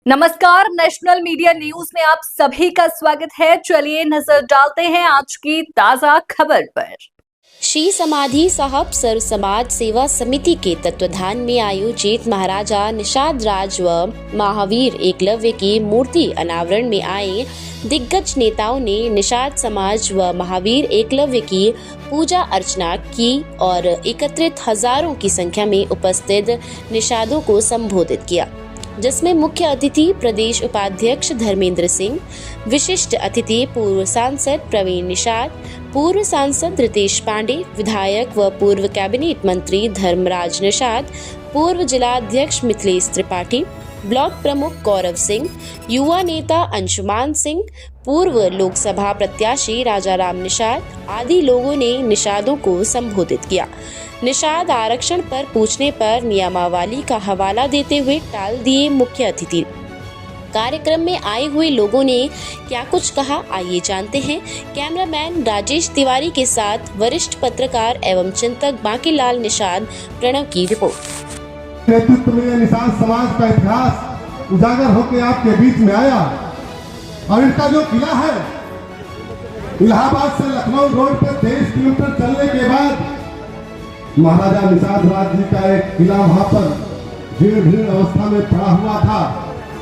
नमस्कार, national media news में आप सभी का स्वागत है। चलिए नजर डालते हैं आज की ताजा खबर पर। श्री समाधि साहब सर्व समाज सेवा समिति के तत्वाधान में आयोजित महाराजा निषाद राज व महावीर एकलव्य की मूर्ति अनावरण में आए दिग्गज नेताओं ने निषाद समाज व महावीर एकलव्य की पूजा अर्चना की और एकत्रित हजारों की संख्या में उपस्थित निषादों को संबोधित किया, जिसमें मुख्य अतिथि प्रदेश उपाध्यक्ष धर्मेंद्र सिंह, विशिष्ट अतिथि पूर्व सांसद प्रवीण निषाद, पूर्व सांसद रितेश पांडे, विधायक व पूर्व कैबिनेट मंत्री धर्मराज निषाद, पूर्व जिलाध्यक्ष मिथिलेश त्रिपाठी, ब्लॉक प्रमुख गौरव सिंह, युवा नेता अंशुमान सिंह, पूर्व लोकसभा प्रत्याशी राजाराम निषाद आदि लोगों ने निषादों को संबोधित किया। निषाद आरक्षण पर पूछने पर नियमावली का हवाला देते हुए टाल दिए मुख्य अतिथि। कार्यक्रम में आए हुए लोगों ने क्या कुछ कहा, आइए जानते हैं। कैमरामैन राजेश तिवारी के साथ वरिष्ठ पत्रकार एवं चिंतक बांकीलाल निषाद प्रणव की रिपोर्ट। नेतृत्व में निषाद समाज का इतिहास उजागर होकर आपके बीच में आया और इनका जो किला है इलाहाबाद से लखनऊ रोड पर 23 किलोमीटर चलने के बाद महाराजा निषाद राज जी का एक किला वहां पर जीर्ण अवस्था में पड़ा हुआ था।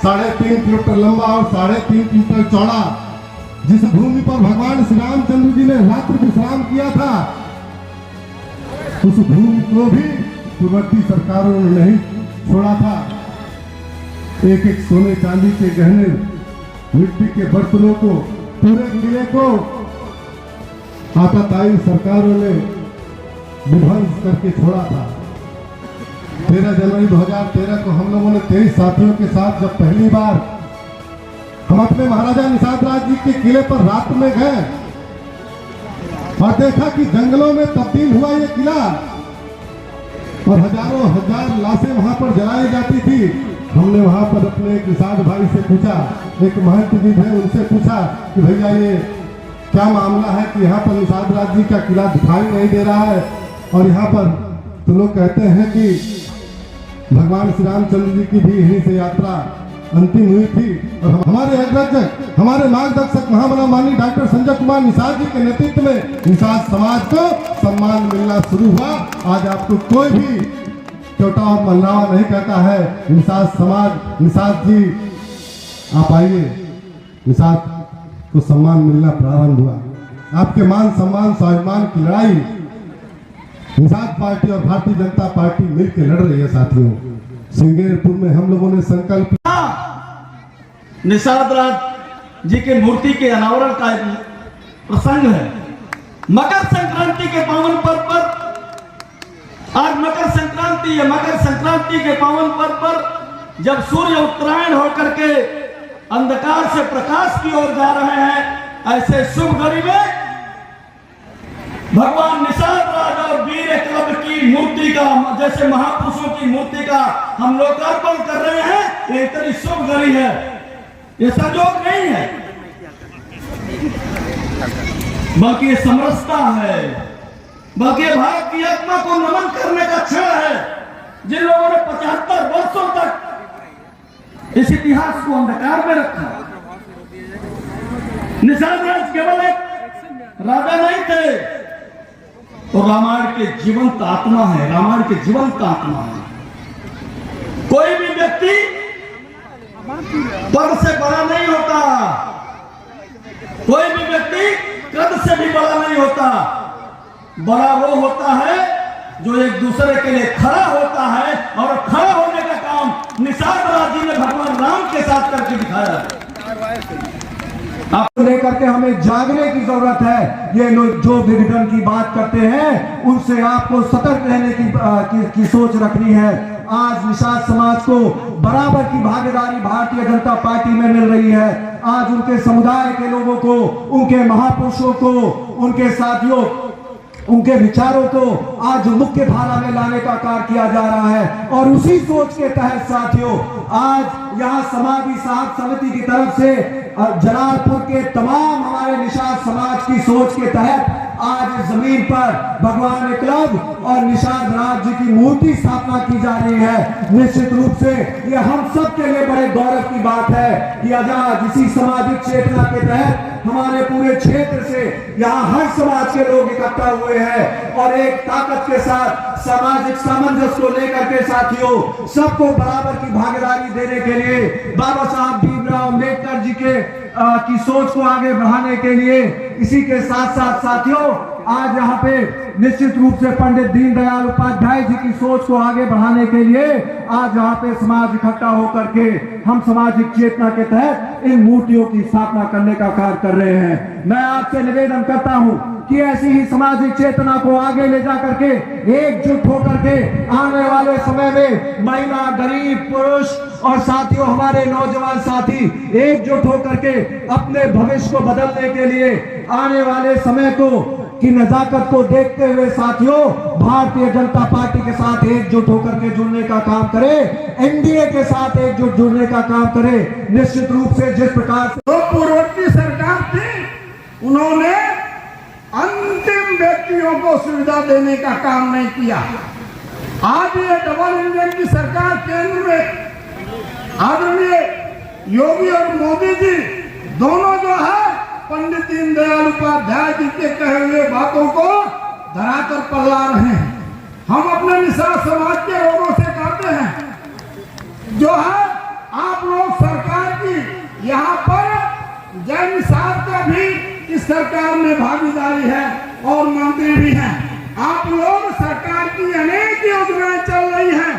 3.5 किलोमीटर लंबा और 3.5 किलोमीटर चौड़ा, जिस भूमि पर भगवान श्री रामचंद्र जी ने रात्रि विश्राम किया था, उस भूमि को भी पूर्ववर्ती सरकारों ने नहीं छोड़ा था। एक एक सोने चांदी के गहने, मिट्टी के बर्तनों को, पूरे किले को आताताई सरकारों ने विध्वंस करके छोड़ा था। 13 जनवरी 2013 को हम लोगों ने 23 साथियों के साथ जब पहली बार हम अपने महाराजा निषाद राज जी के किले पर रात में गए और देखा कि जंगलों में तब्दील हुआ ये किला और हजारों हजार लाशें वहां पर जलाई जाती थी। हमने वहां पर अपने एक निषाद भाई से पूछा, एक महंत जी थे, उनसे पूछा कि भैया ये क्या मामला है कि यहाँ पर निषाद राज जी का किला दिखाई नहीं दे रहा है और यहाँ पर तो लोग कहते हैं कि भगवान श्री रामचंद्र जी की भी यहीं से यात्रा अंतिम हुई थी और हमारे अग्रजक, हमारे मार्गदर्शक महामना माननीय डॉक्टर संजय कुमार निषाद जी के नेतृत्व में निषाद समाज को सम्मान मिलना शुरू हुआ। आज आपको कोई भी छोटा और मल्लावा नहीं कहता है। निषाद समाज, निषाद जी आप आइए, निषाद को सम्मान मिलना प्रारंभ हुआ। आपके मान सम्मान स्वाभिमान की लड़ाई निषाद पार्टी और भारतीय जनता पार्टी मिलकर लड़ रही है। साथियों, सिंगेरपुर में हम लोगों ने संकल्प निषाद राज जी के मूर्ति के अनावरण का प्रसंग है। मकर संक्रांति के पावन पर्व पर आज मकर संक्रांति है। मकर संक्रांति के पावन पर्व पर जब सूर्य उत्तरायण होकर के अंधकार से प्रकाश की ओर जा रहे हैं, ऐसे शुभ घड़ी में भगवान निषाद राज और वीर एकलव्य की मूर्ति का, जैसे महापुरुषों की मूर्ति का हम लोकार्पण कर रहे हैं। ये इतनी शुभ घड़ी है, ये संजोग नहीं है, बल्कि ये समरसता है, बल्कि भारत की आत्मा को नमन करने का क्षण है। जिन लोगों ने 75 वर्षों तक इस इतिहास को अंधकार में रखा। निषाद राज केवल एक राजा नहीं थे, तो रामायण के जीवंत आत्मा है। रामायण के जीवंत आत्मा है। कोई भी व्यक्ति पद से बड़ा नहीं होता, कोई भी व्यक्ति कद से भी बड़ा नहीं होता। बड़ा वो होता है जो एक दूसरे के लिए खड़ा होता है, और खड़ा होने का काम निषाद राज जी ने भगवान राम के साथ करके दिखाया। आपको लेकर के हमें जागने की जरूरत है। ये लोग जो विघटन की बात करते हैं, उनसे आपको सतर्क रहने की सोच रखनी है। आज निषाद समाज को बराबर की भागीदारी भारतीय जनता पार्टी में मिल रही है। आज उनके समुदाय के लोगों को, उनके महापुरुषों को, उनके साथियों, उनके विचारों को आज मुख्य धारा में लाने का कार्य किया जा रहा है। और उसी सोच के तहत साथियों, आज यहाँ समाधि साहब समिति की तरफ से जलालपुर के तमाम हमारे निषाद समाज की सोच के तहत आज इस जमीन पर भगवान एकलव्य और निषाद राज जी की मूर्ति स्थापना की जा रही है। निश्चित रूप से ये हम सब के लिए बड़े गौरव की बात है कि आज इसी सामाजिक चेतना के तहत हमारे पूरे क्षेत्र से यहाँ हर समाज के लोग इकट्ठा हुए हैं और एक ताकत के साथ सामाजिक सामंजस्य को लेकर के साथियों सबको बराबर की भागीदारी देने के लिए बाबा साहब भीमराव अम्बेडकर जी के की सोच को आगे बढ़ाने के लिए इसी के साथ साथ साथियों आज यहाँ पे निश्चित रूप से पंडित दीनदयाल उपाध्याय जी की सोच को आगे बढ़ाने के लिए आज यहाँ पे समाज इकट्ठा होकर के हम सामाजिक चेतना के तहत इन मूर्तियों की स्थापना करने का कार्य कर रहे हैं। मैं आपसे निवेदन करता हूँ कि ऐसी ही सामाजिक चेतना को आगे ले जा करके एकजुट होकर के आने वाले समय में महिला, गरीब, पुरुष और साथियों हमारे नौजवान साथी एकजुट होकर के अपने भविष्य को बदलने के लिए आने वाले समय को की नजाकत को देखते हुए साथियों भारतीय जनता पार्टी के साथ एकजुट होकर के जुड़ने का काम करे, एनडीए के साथ एकजुट जुड़ने का काम करे। निश्चित रूप से जिस प्रकार से तो पूर्ववर्ती सरकार थी उन्होंने अंतिम व्यक्तियों को सुविधा देने का काम नहीं किया। आज ये डबल इंजन की सरकार केंद्र में आदरणीय योगी और मोदी जी दोनों जो है पंडित दीनदयाल उपाध्याय जी के कहे हुए बातों को धरातल पर ला रहे हैं। हम अपने निषाद समाज के लोगों से कहते हैं जो है आप लोग सरकार की यहाँ पर जय निषाद का भी इस सरकार में भागीदारी है और मंत्री भी हैं। आप लोग सरकार की अनेक योजनाएं चल रही हैं,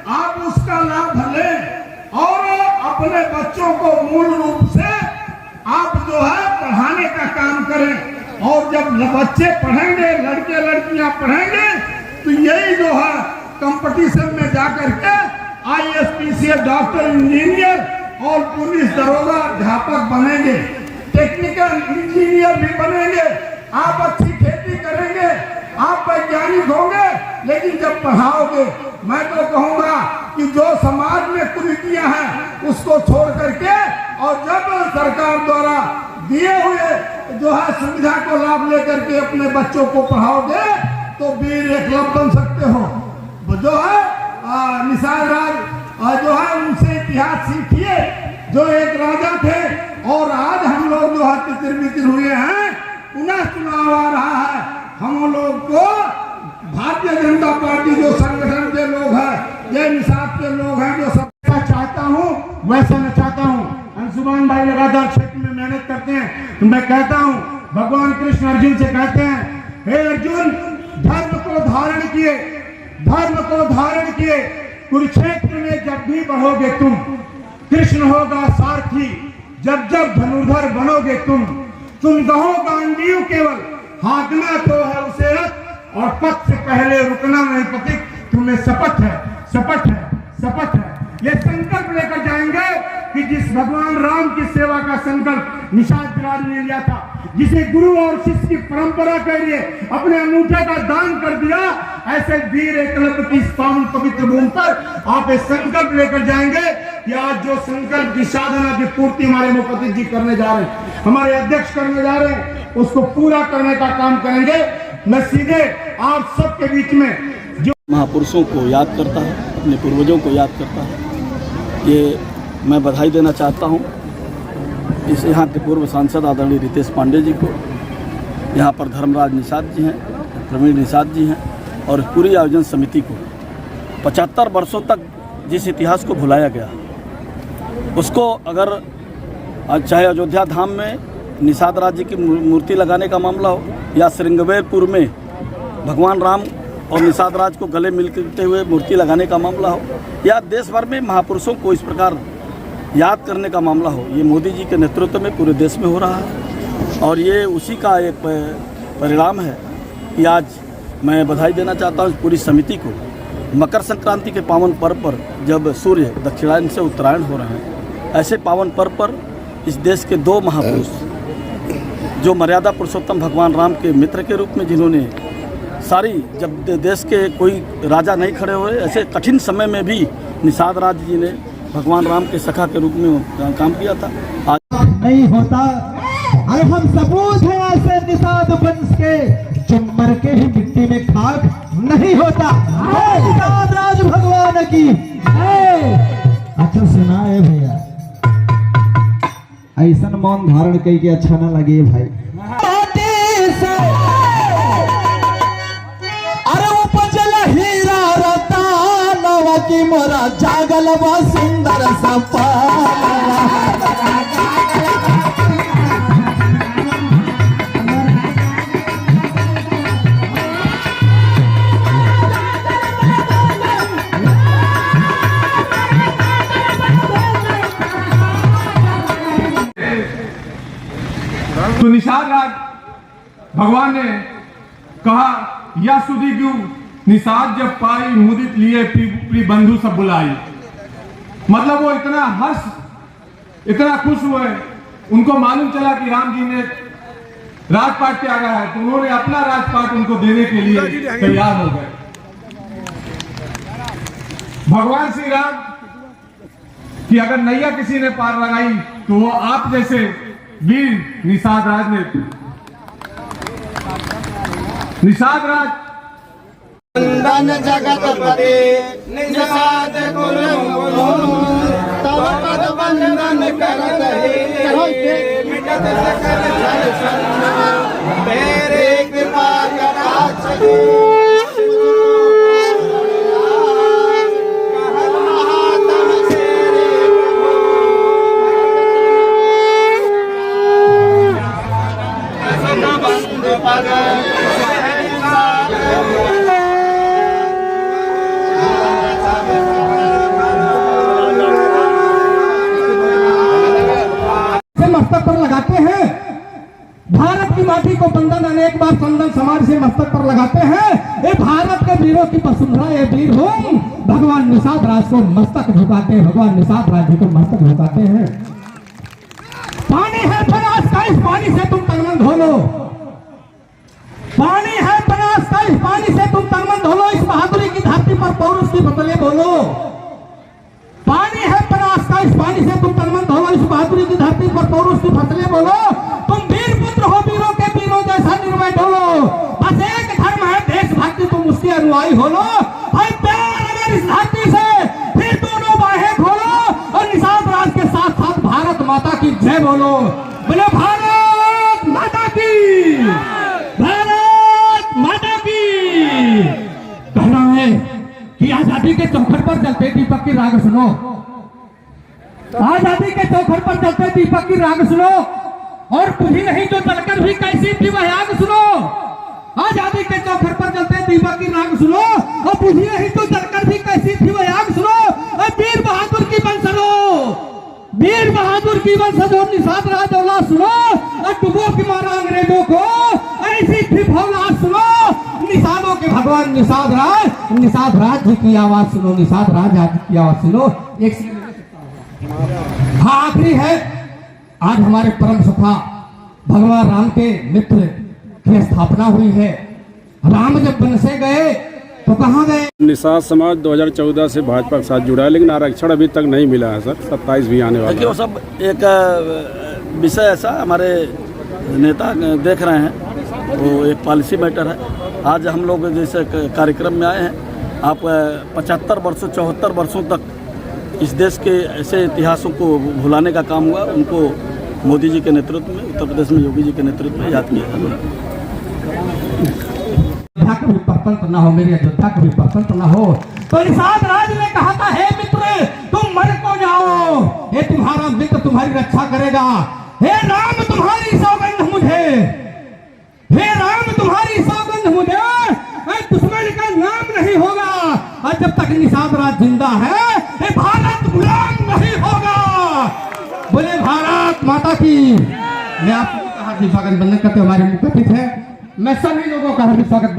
आप उसका लाभ लें और अपने बच्चों को मूल रूप से आप जो है पढ़ाने का काम करें। और जब बच्चे पढ़ेंगे, लड़के लड़कियां पढ़ेंगे तो यही जो है कंपटीशन में जाकर के IAS, PCS, डॉक्टर, इंजीनियर और पुलिस दरोगा अध्यापक बनेंगे, टेक्निकल इंजीनियर भी बनेंगे। आप अच्छी खेती करेंगे, आप वैज्ञानिक होंगे, लेकिन जब पढ़ाओगे मैं तो कहूंगा कि जो समाज में कुरीतियां हैं उसको छोड़ करके और जब सरकार द्वारा दिए हुए जो है सुविधा को लाभ लेकर के अपने बच्चों को पढ़ाओगे तो वीर एकलव्य बन सकते हो। जो है निषाद राज जो है उनसे इतिहास सीखिए जो एक राजा थे और आज हम लोग जो है तितिर-बितिर हुए हैं, पुनः चुनाव आ रहा है। हम लोग को भारतीय जनता पार्टी जो संगठन के लोग हैं, ये निषाद के लोग हैं, जो सब चाहता हूँ वैसा मैं चाहता हूँ। अंशुमान भाई लगातार क्षेत्र में मेहनत करते हैं तो मैं कहता हूँ भगवान कृष्ण अर्जुन से कहते हैं, हे अर्जुन धर्म को धारण किए, धर्म को धारण किए, कुरुक्षेत्र में जब भी बढ़ोगे तुम, कृष्ण होगा सारथी, जब जब धनुर्धर बनोगे तुम गहो गांडीव केवल, हाँकना तो है उसे रथ और पथ से पहले रुकना नहीं पथिक, तुम्हें शपथ है, शपथ है, शपथ है। ये संकल्प लेकर जाएंगे कि जिस भगवान राम की सेवा का संकल्प निषाद राज ने लिया था, जिसे गुरु और शिष्य की परंपरा के लिए अपने अंगूठे का दान कर दिया, ऐसे वीर एकलव्य की पावन पवित्र भूमि पर आप एक संकल्प लेकर जाएंगे कि आज जो संकल्प की साधना की पूर्ति हमारे मुख्यमंत्री जी करने जा रहे हैं, हमारे अध्यक्ष करने जा रहे हैं, उसको पूरा करने का काम करेंगे। मैं सीधे आप सबके बीच में जो महापुरुषों को याद करता है, अपने पूर्वजों को याद करता है, ये मैं बधाई देना चाहता हूँ इस यहाँ के पूर्व सांसद आदरणीय रितेश पांडे जी को, यहाँ पर धर्मराज निषाद जी हैं, प्रवीण निषाद जी हैं और पूरी आयोजन समिति को 75 वर्षों तक जिस इतिहास को भुलाया गया उसको अगर चाहे अयोध्या धाम में निषाद राज जी की मूर्ति लगाने का मामला हो या श्रृंगवेरपुर में भगवान राम और निषाद राज को गले मिलते हुए मूर्ति लगाने का मामला हो या देश भर में महापुरुषों को इस प्रकार याद करने का मामला हो, ये मोदी जी के नेतृत्व में पूरे देश में हो रहा है और ये उसी का एक परिणाम है कि आज मैं बधाई देना चाहता हूँ पूरी समिति को। मकर संक्रांति के पावन पर्व पर जब सूर्य दक्षिणायन से उत्तरायण हो रहे हैं, ऐसे पावन पर्व पर इस देश के दो महापुरुष जो मर्यादा पुरुषोत्तम भगवान राम के मित्र के रूप में, जिन्होंने सारी जब देश के कोई राजा नहीं खड़े हुए, ऐसे कठिन समय में भी निषाद राज जी ने भगवान राम के सखा के रूप में काम किया था। आज नहीं होता, अरे हम सपूत हैं ऐसे निषाद वंश के जो मर के ही मिट्टी में खाक नहीं होता। निषाद राज भगवान की। अच्छा सुना है भैया, ऐसा मौन धारण कई के अच्छा ना लगे भाई। अरे उपजल हीरा रतनवा की मोरा जागल बा सुंदर सपना। तो निषाद राज भगवान ने कहा, या सुधी क्यों निषाद जब पाई मुदित लिए प्रिय बंधु सब बुलाई। मतलब वो इतना इतना खुश हुए, उनको मालूम चला कि राम जी ने राजपाट त्यागा है, तो उन्होंने अपना राजपाट उनको देने के लिए तैयार हो गए। भगवान श्री राम कि अगर नैया किसी ने पार लगाई तो वो आप जैसे वीर निषाद राज ने। निषाद राज जगत पते निषाद कुल तव पद बंधन करत हे मिटत सकल छल छन्ना तेरे कृपा कटाक्ष मस्तक पर लगाते हैं। भारत की माटी को बंधन अनेक बार संदन समाज से मस्तक पर लगाते हैं। ये भारत के वीरों की वसुंधरा ये वीर हो, भगवान निषाद राज को मस्तक झुकाते हैं। भगवान निषाद राज जी को मस्तक झुकाते हैं। पानी है बनास का, इस पानी से तुम तन मन धो लो। पानी है बनास का, इस पानी से तुम तन मन धो लो। इस बहादुरी की धरती पर पौरुष की बदले बोलो। पानी है बनास का, इस पानी से तुम तन मन धो लो। इस बहादुरी की धरती पर पौरुष की फसलें बोलो। तुम वीर पुत्र हो, वीरों के वीरों जैसा निर्भय ढोलो। बस एक धर्म है देशभक्ति, तुम उसके अनुयायी हो लो। भाई प्यार अगर इस धरती से, फिर दोनों बाहें खोलो और निषाद राज के साथ साथ भारत माता की जय बोलो। बोले भारत माता की, भारत माता की। कहना है कि आजादी के चौखट पर जलते दीपक की राग सुनो। आजादी के चौखट पर जलते दीपक की राग सुनो और बुझी नहीं जो जलकर भी कैसी थी वह आग सुनो। आजादी के चौखट पर जलते दीपक की राग सुनो और बुझी नहीं जो जलकर भी कैसी थी वह आग सुनो। और वीर बहादुर की वंशजो, वीर बहादुर की वंशजो निषाद राज औलाद सुनो और डुबो की मारा अंग्रेजों को ऐसी थी भौलाद सुनो। निषादों के भगवान निषाद राज जी की आवाज सुनो। निषाद राज जी की आवाज सुनो। एक हाँ आखिरी है, आज हमारे परम सखा भगवान राम के मित्र की स्थापना हुई है। राम जब वन से गए तो कहाँ गए? निषाद समाज 2014 से भाजपा के साथ जुड़ा है, लेकिन आरक्षण अभी तक नहीं मिला है सर। 27 भी आने वाला है। वो सब एक विषय ऐसा हमारे नेता देख रहे हैं, वो एक पॉलिसी मैटर है। आज हम लोग जैसे कार्यक्रम में आए हैं, आप 75 वर्षों 74 वर्षों तक इस देश के ऐसे इतिहासों को भुलाने का काम हुआ। उनको मोदी जी के नेतृत्व में, उत्तर प्रदेश में योगी जी के नेतृत्व में याद किया कभी पसंद न हो, मेरी अयोध्या कभी पसंद न हो। तो निषाद राज ने कहा था, हे मित्र तुम मर को जाओ, ये तुम्हारा मित्र तुम्हारी रक्षा करेगा। हे राम तुम्हारी सौगंध मुझे, हे राम तुम्हारी सौगंध मुझे, दुश्मन का नाम नहीं होगा। और जब तक निषाद राज जिंदा है ये भारत गुलाम नहीं होगा। बोले भारत माता की। मैं आपको हार्दिक स्वागत बंदन करते हमारे मुख्य अतिथि है, मैं सभी लोगों का हार्दिक स्वागत।